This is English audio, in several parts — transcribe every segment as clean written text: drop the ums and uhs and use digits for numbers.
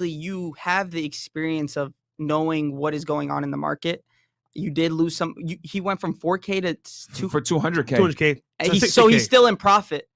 you have the experience of knowing what is going on in the market. You did lose some. He went from 4K to for 200K. 200K. So he's still in profit.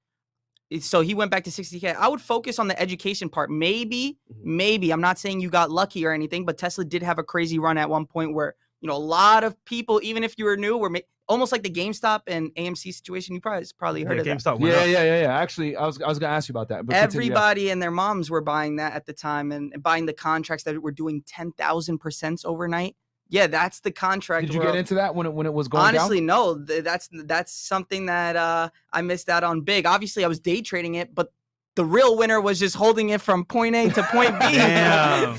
So he went back to 60K. I would focus on the education part. Maybe I'm not saying you got lucky or anything, but Tesla did have a crazy run at one point where, you know, a lot of people, even if you were new, were almost like the GameStop and AMC situation. You probably heard of GameStop that. Yeah. Actually, I was gonna ask you about that. But everybody and their moms were buying that at the time and buying the contracts that were doing 10,000% overnight. Yeah, that's the contract. Did you get into that when it was going honestly, down? No. That's something that I missed out on big. Obviously, I was day trading it, but the real winner was just holding it from point A to point B. Damn.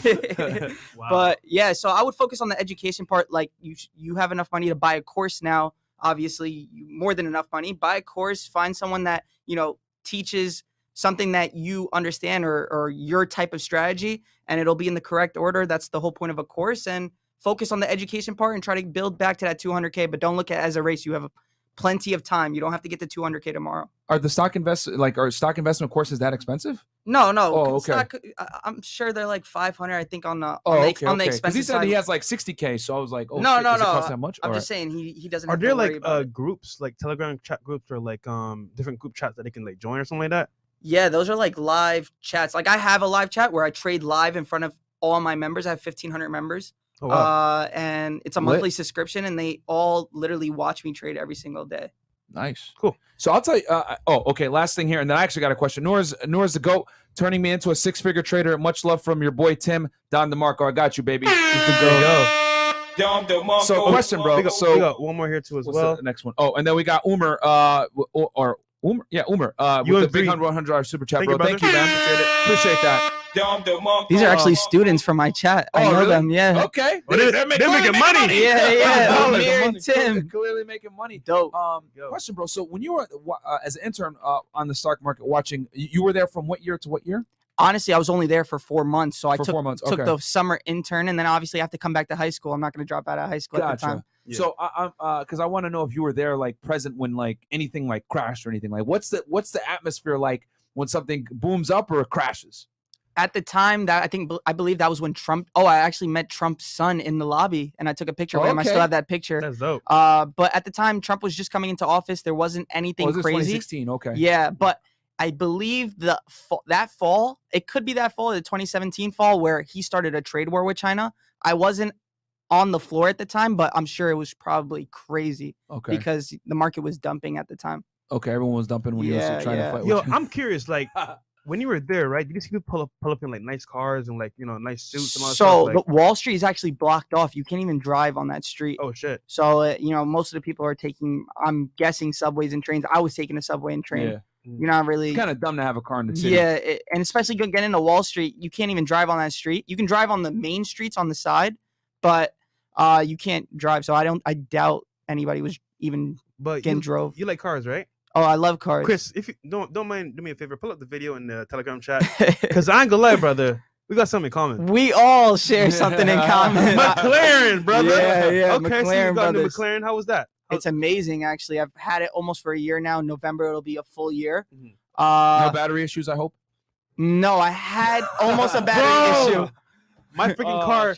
Wow. But yeah, so I would focus on the education part. Like you have enough money to buy a course now. Obviously, more than enough money. Buy a course. Find someone that, you know, teaches something that you understand or your type of strategy, and it'll be in the correct order. That's the whole point of a course. And focus on the education part and try to build back to that 200K, but don't look at it as a race. You have plenty of time. You don't have to get to 200K tomorrow. Are stock investment courses that expensive? No. Oh, okay. I'm sure they're like 500. I think on the expensive Because he said side. he has like 60K, so I was like, no. Does it cost that much? I'm just saying he doesn't. Are have there to worry like about groups, like Telegram chat groups, or like different group chats that they can like join or something like that? Yeah, those are like live chats. Like I have a live chat where I trade live in front of all my members. I have 1,500 members. Oh, wow. And it's a monthly subscription, and they all literally watch me trade every single day. Nice. Cool. So I'll tell you, okay, last thing here, and then I actually got a question. Noor's the GOAT, turning me into a six-figure trader. Much love from your boy, Tim. Don DeMarco, I got you, baby. He's the GOAT. So question, bro. We got one more here too as well. The next one. Oh, and then we got Umer, Umer. Yeah, Umer. With the big $100 super chat, bro. Thank you, man. Appreciate that. These are actually students from my chat. I know them. Yeah. Okay. They're making money. Yeah. Amir and Tim. Clearly making money. Dope. Question, bro. So when you were as an intern on the stock market watching, you were there from what year to what year? Honestly, I was only there for 4 months. So I took 4 months. took the summer intern, and then obviously I have to come back to high school. I'm not going to drop out of high school at the time. Yeah. So because I want to know if you were there like present when like anything like crashed or anything. Like what's the atmosphere like when something booms up or crashes? At the time, I believe that was when Trump. Oh, I actually met Trump's son in the lobby, and I took a picture of him. I still have that picture. That's dope. But at the time, Trump was just coming into office. There wasn't anything crazy. 2016. Okay. Yeah, but I believe that fall, it could be that fall, the 2017 fall, where he started a trade war with China. I wasn't on the floor at the time, but I'm sure it was probably crazy. Okay. Because the market was dumping at the time. Okay, everyone was dumping when he was trying to fight. Yo, I'm curious, like. When you were there, right? Did you see people pull up in like nice cars and like, you know, nice suits and all that stuff? So Wall Street is actually blocked off. You can't even drive on that street. Oh shit. So you know, most of the people are taking, I'm guessing, subways and trains. I was taking a subway and train. Yeah. You're not really. It's kind of dumb to have a car in the city. Yeah, and especially getting into Wall Street, you can't even drive on that street. You can drive on the main streets on the side, but you can't drive. So I doubt anybody was even drove. You like cars, right? Oh, I love cars. Chris, if you don't mind, do me a favor, pull up the video in the Telegram chat. Because I ain't gonna lie, brother. We got something in common. We all share something in common. McLaren, brother. Yeah. Okay, McLaren, so you got brothers. the McLaren. How was that? It's amazing, actually. I've had it almost for a year now. In November, it'll be a full year. No battery issues, I hope? No, I had almost a battery issue. My freaking car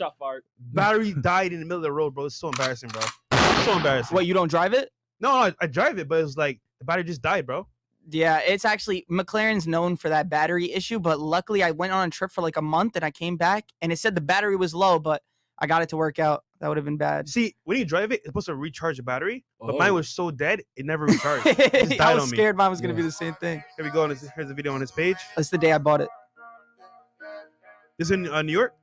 battery died in the middle of the road, bro. It's so embarrassing, bro. It's so embarrassing. What, you don't drive it? No, I drive it, but it's like the battery just died, bro. Yeah, it's actually, McLaren's known for that battery issue, but luckily I went on a trip for like a month and I came back and it said the battery was low, but I got it to work out. That would have been bad. See, when you drive it, it's supposed to recharge the battery, but mine was so dead, it never recharged. It just died I was on me. scared mine was going to be the same thing. Here we go. Here's the video on his page. That's the day I bought it. This in New York?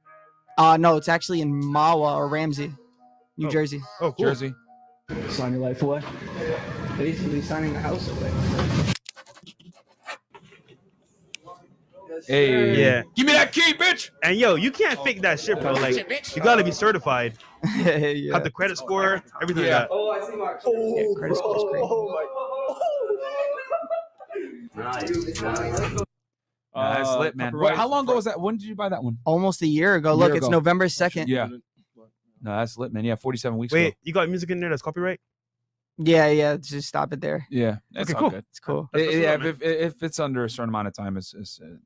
No, it's actually in Mahwah or Ramsey, New Jersey. Oh, cool. Jersey. Sign your life away. Basically signing the house away. Hey, yeah. Give me that key, bitch. And yo, you can't fake that shit, bro. Like, you gotta be certified. Yeah. Have the credit score, everything like that. Oh, I see Mark. Yeah, credit score is great. That's lit, man. How long ago was that? When did you buy that one? Almost a year ago. Look, it's November 2nd. Yeah. No, that's lit, man. Yeah, 47 weeks Wait, ago. you got music in there that's copyright? Yeah. Just stop it there. Yeah, that's Okay, all cool. good. It's cool. Yeah, if it's under a certain amount of time,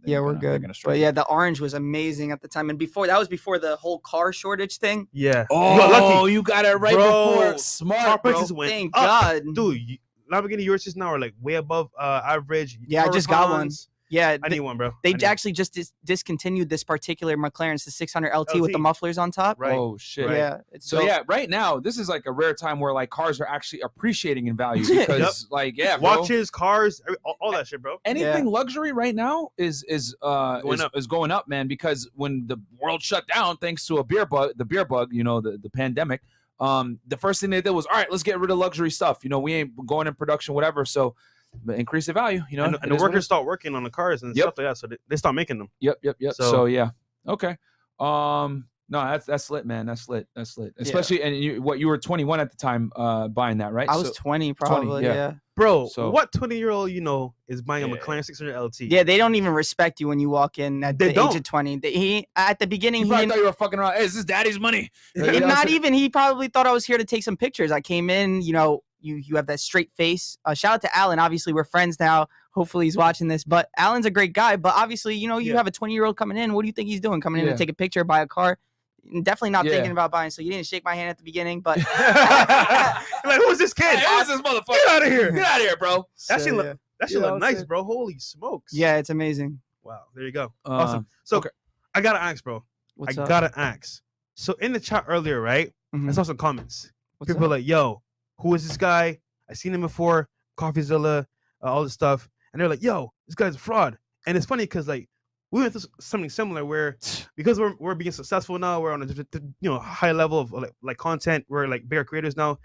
Yeah, we're they're good. gonna But strike yeah, you. the orange was amazing at the time, and that was before the whole car shortage thing. Yeah. Oh, You got lucky. you got it right Bro, before. car Smart, bro. prices went Thank up. God. Dude, Lamborghini Urus now are like way above average. Yeah, I just got one. Huracans. Yeah, I need one, bro. they I need actually just discontinued this particular McLaren's, the 600 LT with the LT. mufflers on top. Right. Oh shit. Right. Yeah. It's So dope. yeah, right now this is like a rare time where like cars are actually appreciating in value because like yeah, bro, watches, cars, all that shit, bro. anything luxury right now is going up, man. Because when the world shut down, thanks to the beer bug, you know, the pandemic, the first thing they did was, all right, let's get rid of luxury stuff. You know, we ain't going in production, whatever. So increase the value. You know, and the workers start working on the cars and stuff like that, so they start making them. Yep. So yeah, okay. No, that's lit, man. That's lit. Especially, and you were 21 at the time buying that, right? I was 20 probably. Yeah. Bro, So- what 20-year-old is buying a McLaren 600 LT? Yeah, they don't even respect you when you walk in at They the age don't. of 20. He at the beginning He probably thought you were fucking around. Hey, is this daddy's money? and not even. He probably thought I was here to take some pictures. I came in, you know, you have that straight face. Shout out to Alan. Obviously, we're friends now. Hopefully, he's watching this. But Alan's a great guy. But obviously, you know, you have a 20-year-old coming in. What do you think he's doing? Coming in to take a picture, buy a car? Definitely not thinking about buying. So you didn't shake my hand at the beginning, but like, who's this kid? Hey, who's this motherfucker? Get out of here! Get out of here, bro. That shit look, that shit You know look what I'm nice, saying? bro. Holy smokes! Yeah, it's amazing. Wow, there you go. Awesome. So okay. I gotta ask, bro. What's I up? gotta ask. So in the chat earlier, right? Mhm. I saw some comments. What's People up? are like, "Yo, who is this guy? I seen him before. CoffeeZilla, all this stuff." And they're like, "Yo, this guy's a fraud." And it's funny because like we went through something similar where because we're being successful now, we're on a high level of like content. We're like bigger creators now.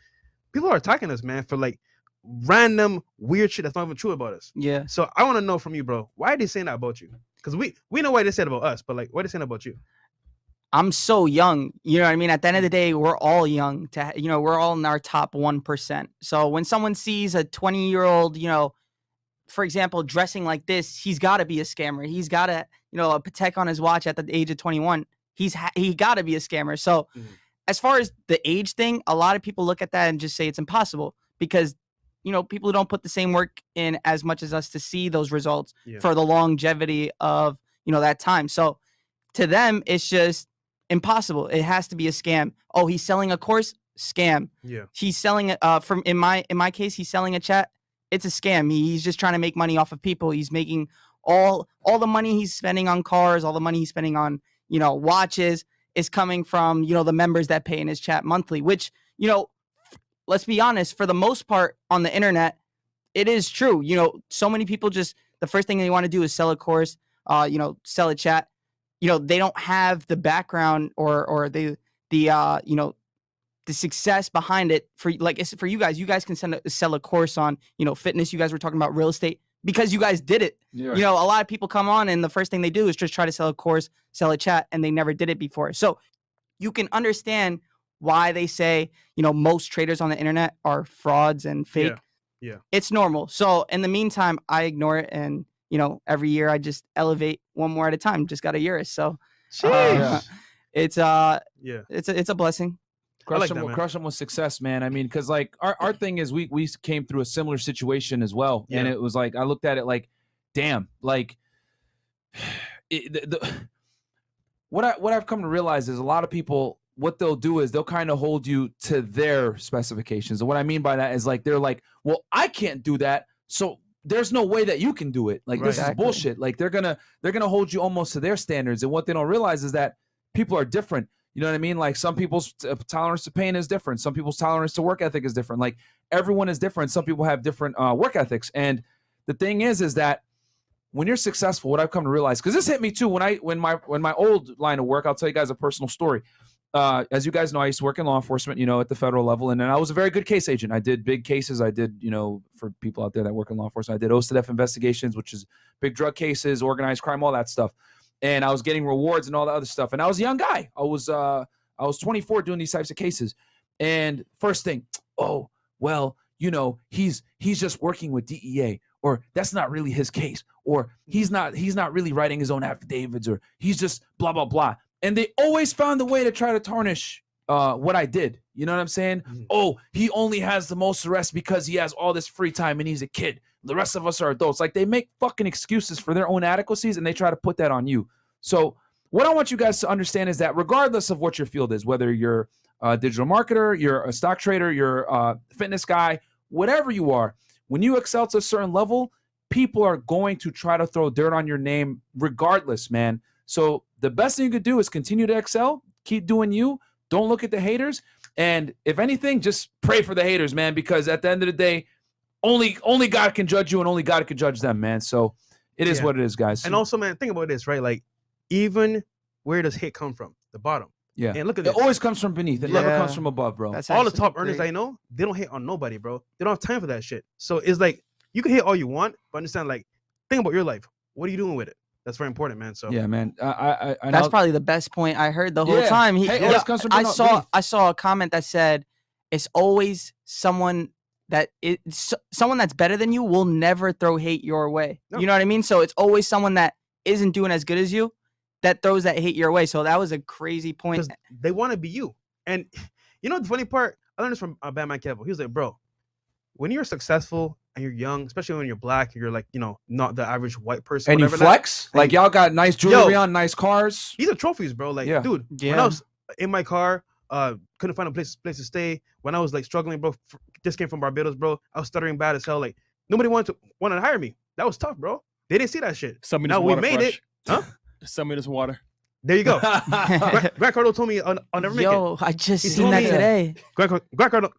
People are attacking us, man, for like random weird shit that's not even true about us. Yeah. So I want to know from you, bro, why are they saying that about you? Because we know why they said about us, but like, what are they saying about you? I'm so young. You know what I mean? At the end of the day, we're all young. We're all in our top 1%. So when someone sees a 20-year-old, you know, for example, dressing like this, he's got to be a scammer. He's got to, you know, a Patek on his watch at the age of 21. He got to be a scammer. So as far as the age thing, a lot of people look at that and just say it's impossible because, you know, people who don't put the same work in as much as us to see those results for the longevity of, you know, that time. So to them, it's just impossible. It has to be a scam. Oh, he's selling a course? Scam. Yeah. He's selling in my case, he's selling a chat. It's a scam. He's just trying to make money off of people. He's making all the money he's spending on cars, all the money he's spending on, you know, watches is coming from, you know, the members that pay in his chat monthly, which, you know, let's be honest, for the most part on the internet, it is true. You know, so many people just, the first thing they want to do is sell a course, you know, sell a chat. You know, they don't have the background or the you know, the success behind it for you guys can sell a course on, you know, fitness. You guys were talking about real estate because you guys did it. Yeah. You know, a lot of people come on and the first thing they do is just try to sell a course, sell a chat, and they never did it before. So you can understand why they say, you know, most traders on the internet are frauds and fake. Yeah. It's normal. So in the meantime, I ignore it. And, you know, every year I just elevate one more at a time. Just got a Urus. So it's a blessing. Crush that, man. crush them with success, man. I mean, because like our thing is we came through a similar situation as well, and it was like I looked at it like, damn, like what I've come to realize is a lot of people, what they'll do is they'll kind of hold you to their specifications, and what I mean by that is like they're like, well, I can't do that, so there's no way that you can do it. Like this is bullshit. Like they're gonna hold you almost to their standards, and what they don't realize is that people are different. You know what I mean? Like some people's tolerance to pain is different. Some people's tolerance to work ethic is different. Like everyone is different. Some people have different work ethics. And the thing is that when you're successful, what I've come to realize, because this hit me too when my old line of work, I'll tell you guys a personal story. As you guys know, I used to work in law enforcement, you know, at the federal level, and then I was a very good case agent. I did big cases. I did, you know, for people out there that work in law enforcement, I did OCDF investigations, which is big drug cases, organized crime, all that stuff. And I was getting rewards and all that other stuff. And I was a young guy. I was 24 doing these types of cases. And first thing, oh, well, you know, he's just working with DEA, or that's not really his case, or he's not really writing his own affidavits, or he's just blah, blah, blah. And they always found a way to try to tarnish what I did. You know what I'm saying? Oh, he only has the most rest because he has all this free time and he's a kid. The rest of us are adults. Like, they make fucking excuses for their own inadequacies and they try to put that on you. So what I want you guys to understand is that regardless of what your field is, whether you're a digital marketer, you're a stock trader, you're a fitness guy, whatever you are, when you excel to a certain level, people are going to try to throw dirt on your name regardless, man. So the best thing you could do is continue to excel, keep doing you, don't look at the haters, and if anything, just pray for the haters, man, because at the end of the day, only God can judge you and only God can judge them, man. So it is what it is, guys. And also, man, think about this, right? Like, even where does hate come from? The bottom. Yeah. And look at it this. always comes from beneath. It never comes from above, bro. That's all the actually top earners great. I know, they don't hate on nobody, bro. They don't have time for that shit. So it's like, you can hate all you want, but understand, like, think about your life. What are you doing with it? That's very important, man. So yeah, man. That's probably the best point I heard the whole time. Hate always comes from beneath. I saw a comment that said, it's always someone that's better than you will never throw hate your way. No. You know what I mean? So it's always someone that isn't doing as good as you that throws that hate your way. So that was a crazy point. because they want to be you. And you know the funny part? I learned this from Batman Kevo. He was like, bro, when you're successful and you're young, especially when you're black, you're like, you know, not the average white person. And you whatever flex? Like, y'all got nice jewelry on, nice cars. These are trophies, bro. Like, dude, when I was in my car, couldn't find a place to stay. When I was like struggling, bro, just came from Barbados, bro. I was stuttering bad as hell. Like, nobody wanted to hire me. That was tough, bro. They didn't see that shit. Now we made it. Huh? Send me this water. There you go. Grant Cardone told me I'll never make it. Yo, I just He seen told that me, today. Grant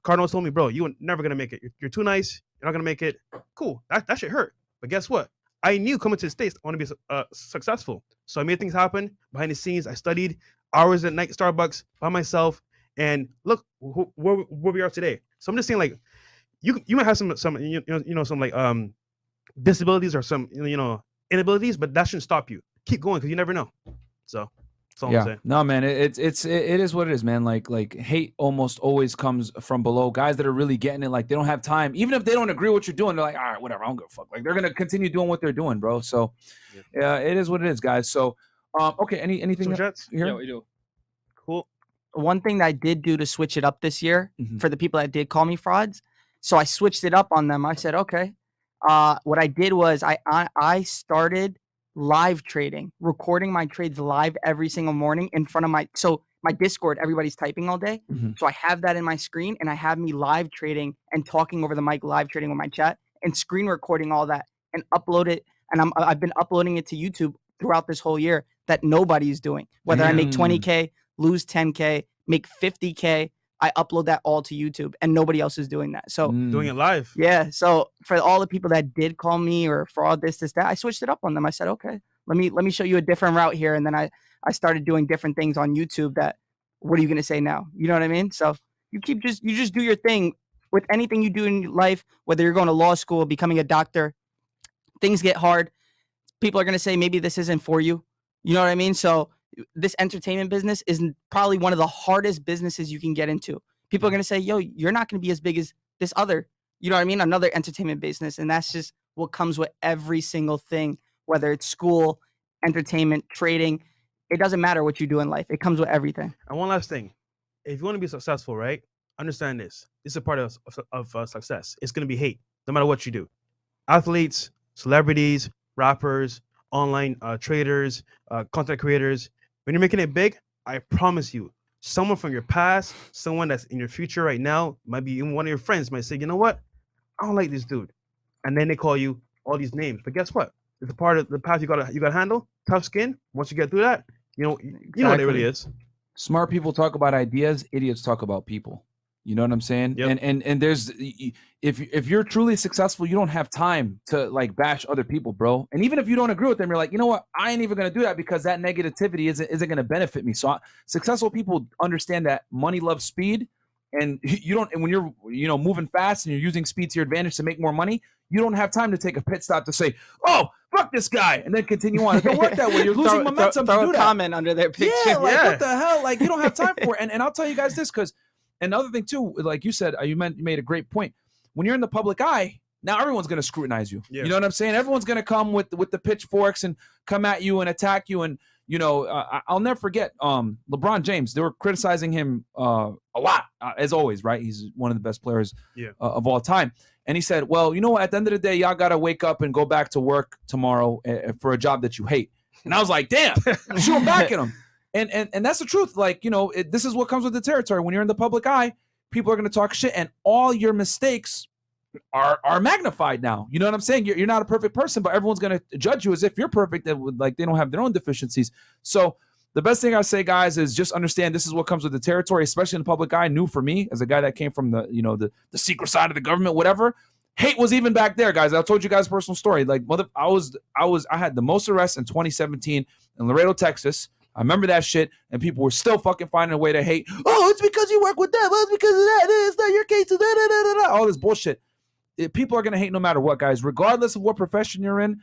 Cardone told me, bro, you are never gonna make it. You're too nice. You're not gonna make it. Cool. That shit hurt. But guess what? I knew coming to the States, I want to be successful. So I made things happen behind the scenes. I studied hours at night, Starbucks by myself, and look where we are today. So I'm just saying, like, you might have some some like disabilities or some inabilities, but that shouldn't stop you. Keep going because you never know. So that's all I'm saying. No, man, it is what it is, man. Like hate almost always comes from below. Guys that are really getting it, like, they don't have time. Even if they don't agree with what you're doing, they're like, all right, whatever, I don't give a fuck. Like, they're gonna continue doing what they're doing, bro. So it is what it is, guys. So okay, anything here? Yeah, we do. Cool. One thing that I did do to switch it up this year for the people that did call me frauds, so I switched it up on them. I said, okay. What I did was I started live trading, recording my trades live every single morning in front of my Discord. Everybody's typing all day, so I have that in my screen, and I have me live trading and talking over the mic, live trading with my chat, and screen recording all that and upload it. And I've been uploading it to YouTube throughout this whole year that nobody's doing. Whether I make 20K, lose 10K, make 50K, I upload that all to YouTube, and nobody else is doing that. So doing it live. Yeah. So for all the people that did call me or fraud, this, that, I switched it up on them. I said, okay, let me show you a different route here. And then I started doing different things on YouTube that, what are you going to say now? You know what I mean? So you just do your thing with anything you do in life, whether you're going to law school, becoming a doctor, things get hard. People are going to say, maybe this isn't for you. You know what I mean? So this entertainment business is probably one of the hardest businesses you can get into. People are going to say, yo, you're not going to be as big as this other, you know what I mean? Another entertainment business. And that's just what comes with every single thing, whether it's school, entertainment, trading. It doesn't matter what you do in life. It comes with everything. And one last thing, if you want to be successful, right? Understand this. This is a part of success. It's going to be hate, no matter what you do. Athletes, celebrities, rappers, online traders, content creators. When you're making it big, I promise you, someone from your past, someone that's in your future right now, might be even one of your friends, might say, you know what? I don't like this dude. And then they call you all these names. But guess what? It's a part of the path you gotta handle. Tough skin. Once you get through that, you know what it really is. Smart people talk about ideas, idiots talk about people. You know what I'm saying? Yep. And there's, if you're truly successful, you don't have time to like bash other people, bro. And even if you don't agree with them, you're like, you know what? I ain't even gonna do that because that negativity isn't gonna benefit me. So successful people understand that money loves speed, and you don't. And when you're moving fast and you're using speed to your advantage to make more money, you don't have time to take a pit stop to say, oh, fuck this guy, and then continue on. It don't work that way. You're losing momentum throw to do a that. comment under their picture. Yeah, what the hell? Like, you don't have time for it. And I'll tell you guys this, because another thing too, like you said, you made a great point. When you're in the public eye, now everyone's going to scrutinize you. Yeah. You know what I'm saying? Everyone's going to come with the pitchforks and come at you and attack you. And I'll never forget LeBron James. They were criticizing him a lot, as always, right? He's one of the best players of all time. And he said, well, you know what? At the end of the day, y'all got to wake up and go back to work tomorrow for a job that you hate. And I was like, damn, shoot back at him. And that's the truth. Like, this is what comes with the territory. When you're in the public eye, people are going to talk shit, and all your mistakes are magnified now. You know what I'm saying? You're not a perfect person, but everyone's going to judge you as if you're perfect, and like they don't have their own deficiencies. So the best thing I say, guys, is just understand this is what comes with the territory, especially in the public eye. New for me as a guy that came from the secret side of the government, whatever. Hate was even back there, guys. I told you guys a personal story. Like, I had the most arrests in 2017 in Laredo, Texas. I remember that shit, and people were still fucking finding a way to hate. Oh, it's because you work with them. Oh, it's because of that. It's not your case. Da, da, da, da, da. All this bullshit. People are going to hate no matter what, guys. Regardless of what profession you're in,